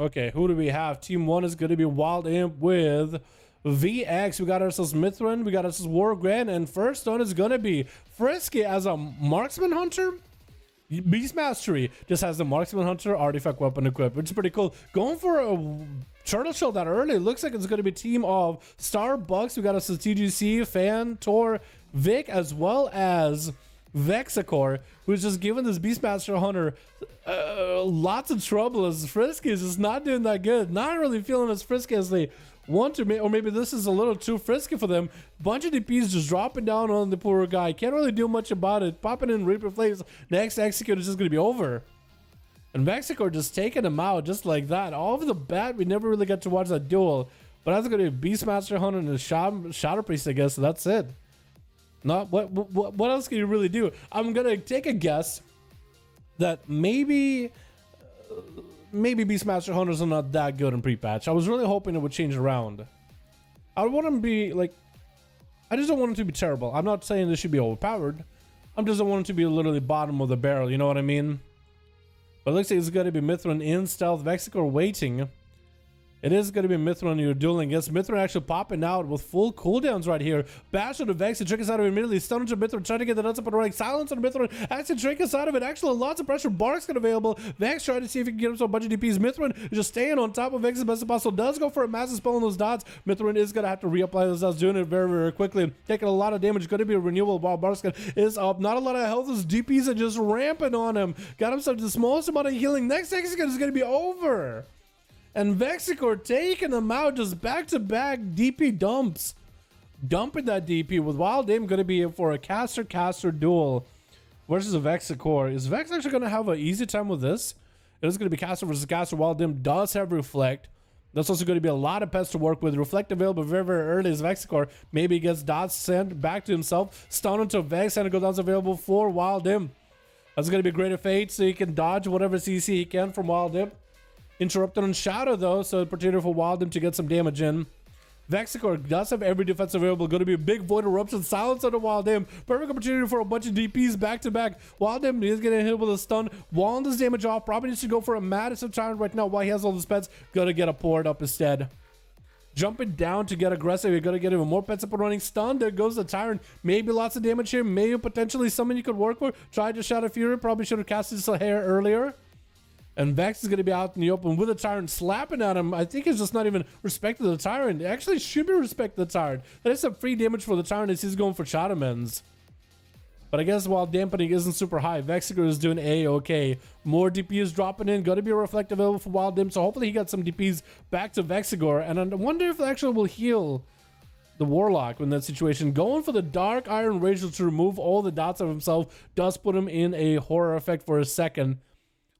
Okay, who do we have? Team 1 is going to be Wild Imp with VX. We got ourselves Mithrin, we got ourselves War Grand, and first one is going to be Frisky as a Marksman Hunter. Beast Mastery just has the Marksman Hunter artifact weapon equipped, which is pretty cool. Going for a Turtle Shell that early. Looks like it's going to be a team of Starbucks. We got us a TGC, Fan, Tor, Vic, as well as Vexicor, who's just giving this Beastmaster Hunter lots of trouble, as Frisky is just not doing that good. Not really feeling as frisky as they want to, or maybe this is a little too frisky for them. Bunch of DPs just dropping down on the poor guy. Can't really do much about it. Popping in Reaper Flames. Next Execute is just going to be over. And Vexicor just taking him out just like that. All of the bat, we never really got to watch that duel. But that's going to be Beastmaster Hunter and the Shadow Priest, I guess. So that's it. Not what else can you really do? I'm gonna take a guess that maybe Beastmaster Hunters are not that good in pre-patch. I was really hoping it would change around. I want them to be like, I just don't want them to be terrible. I'm not saying this should be overpowered. I just don't want them to be literally bottom of the barrel. You know what I mean? But it looks like it's gonna be Mithrin in stealth. Vexicor waiting. It is going to be Mithrin you're dueling against. Mithrin actually popping out with full cooldowns right here. Bash on the Vex, the trick us out of it immediately. Stun into Mithrin, trying to get the nuts up and running. Silence on Mithrin, actually trick us out of it. Actually, lots of pressure. Bark's got available. Vex trying to see if he can get himself a bunch of DPs. Mithrin is just staying on top of Vex as best as possible. Does go for a massive spell on those dots. Mithrin is going to have to reapply those dots, doing it very, very quickly. Taking a lot of damage. Going to be a renewal while Barkskin is up. Not a lot of health. Those DPs are just ramping on him. Got himself the smallest amount of healing. Next Execute is going to be over. And Vexicor taking them out, just back-to-back DP dumps. Dumping that DP with Wild Imp going to be for a caster-caster duel versus a Vexicor. Is Vex actually going to have an easy time with this? It is going to be caster versus caster. Wild Imp does have Reflect. That's also going to be a lot of pets to work with. Reflect available very, very early as Vexicor. Maybe he gets dots sent back to himself. Stun into Vex and cooldowns available for Wild Imp. That's going to be Greater Fate, so he can dodge whatever CC he can from Wild Imp. Interrupted on Shadow though, so opportunity for Wild Imp to get some damage in. Vexicor does have every defense available. Going to be a big Void Eruption. Silence on the Wild Imp. Perfect opportunity for a bunch of DPs back to back. Wild Imp is getting hit with a stun. Walling this damage off. Probably needs to go for a Madison Tyrant right now while he has all his pets. Gonna get a Port up instead. Jumping down to get aggressive. You're gonna get even more pets up and running. Stun. There goes the Tyrant. Maybe lots of damage here. Maybe potentially someone you could work with. Tried to Shadow Fury. Probably should have casted this hair earlier. And Vex is going to be out in the open with the Tyrant slapping at him. I think he's just not even respecting the Tyrant. It actually should be respecting the Tyrant. That is some free damage for the Tyrant as he's going for Shadowmans. But I guess while dampening isn't super high, Vexicor is doing A-okay. More DPs dropping in. Going to be a Reflect available for Wild Imp. So hopefully he got some DPs back to Vexicor. And I wonder if it actually will heal the Warlock in that situation. Going for the Dark Iron Razor to remove all the dots of himself does put him in a horror effect for a second.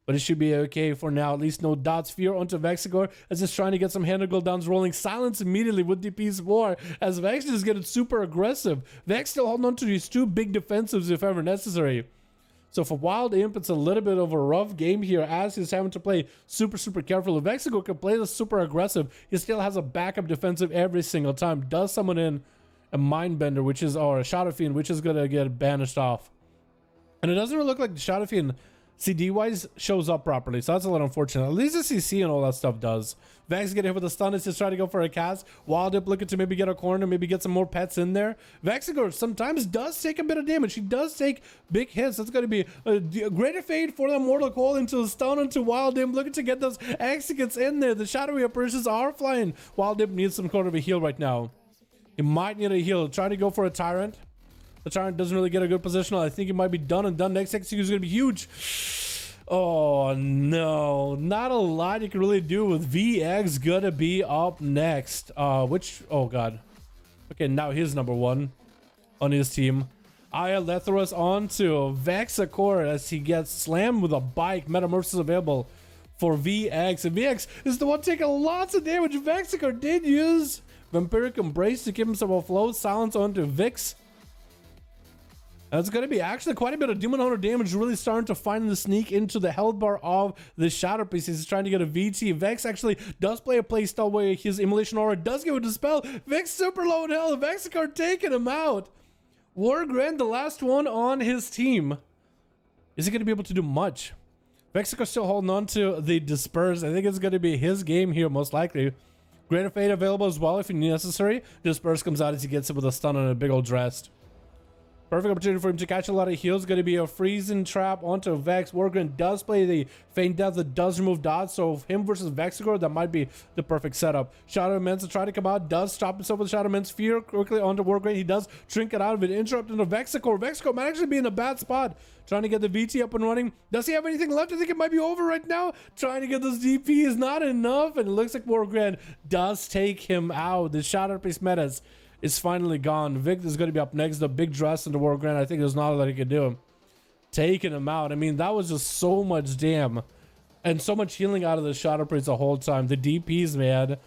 But it should be okay for now. At least no dots. Fear onto Vexicor as he's trying to get some hand cooldowns rolling. Silence immediately with DP's more as Vex is getting super aggressive. Vex still holding on to these two big defensives if ever necessary. So for Wild Imp, it's a little bit of a rough game here as he's having to play super, super careful. If Vexicor can play this super aggressive, he still has a backup defensive every single time. Does summon in a Mindbender, which is, or a Shadow Fiend, which is going to get banished off. And it doesn't really look like the Shadow Fiend CD-wise shows up properly, so that's a little unfortunate. At least the CC and all that stuff does. Vex getting hit with a stun is just trying to go for a cast. Wild Imp looking to maybe get a corner, maybe get some more pets in there. Vexicor sometimes does take a bit of damage. He does take big hits. That's going to be a Greater Fate for the Mortal Coil into the stun into Wild Imp. Looking to get those executes in there. The shadowy apparitions are flying. Wild Imp needs some sort of a heal right now. He might need a heal. Trying to go for a Tyrant. The Tyrant doesn't really get a good position. I think he might be done and done. Next execute is going to be huge. Oh, no. Not a lot you can really do with VX going to be up next. Oh, God. Okay, now he's number one on his team. Iolethorus onto Vexicor as he gets slammed with a bike. Metamorphosis available for VX. And VX is the one taking lots of damage. Vexicor did use Vampiric Embrace to give himself a flow. Silence onto Vix. That's going to be actually quite a bit of Demon Hunter damage, really starting to find the sneak into the health bar of the Shadow Priest. He's trying to get a VT. Vex actually does play a playstyle where his Immolation Aura does give a Dispel. Vex super low in health. Vexicor taking him out. War Grand, the last one on his team. Is he going to be able to do much? Mexico still holding on to the Disperse. I think it's going to be his game here, most likely. Greater Fate available as well if necessary. Disperse comes out as he gets it with a stun and a big old dressed. Perfect opportunity for him to catch a lot of heals. Going to be a freezing trap onto Vex. Wargren does play the Feint Death that does remove dodge. So him versus Vexigor, that might be the perfect setup. Shadow Immense trying to come out. Does stop himself with Shadow Immense. Fear quickly onto Wargren. He does trinket out of it. Interrupt into Vexigor. Vexigor might actually be in a bad spot. Trying to get the VT up and running. Does he have anything left? I think it might be over right now. Trying to get this DP is not enough. And it looks like Wargren does take him out. The Shadow Priest Metas is finally gone. Vic is going to be up next. The big dress into Wargren. I think there's not a lot he can do. Taking him out. I mean, that was just so much damn. And so much healing out of the Shadow Priest the whole time. The DPs, man.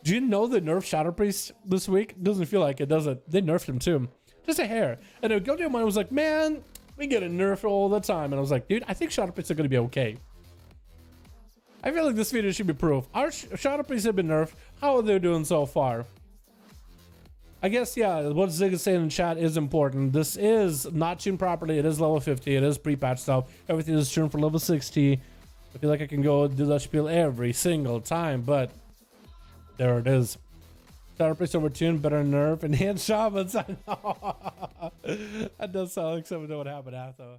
Do you know they nerfed Shadow Priest this week? Doesn't feel like it, does it? They nerfed him too. Just a hair. And a guilty of mine was like, man, we get a nerf all the time. And I was like, dude, I think Shadow Priests are going to be okay. I feel like this video should be proof. Our Shadow Priests have been nerfed. How are they doing so far? I guess, yeah, what Zig is saying in chat is important. This is not tuned properly. It is level 50. It is pre-patch stuff. Everything is tuned for level 60. I feel like I can go do that spiel every single time, but there it is. Shadow Priest overtuned, better nerf, and hand shamans. I know. That does sound like something that would happen after.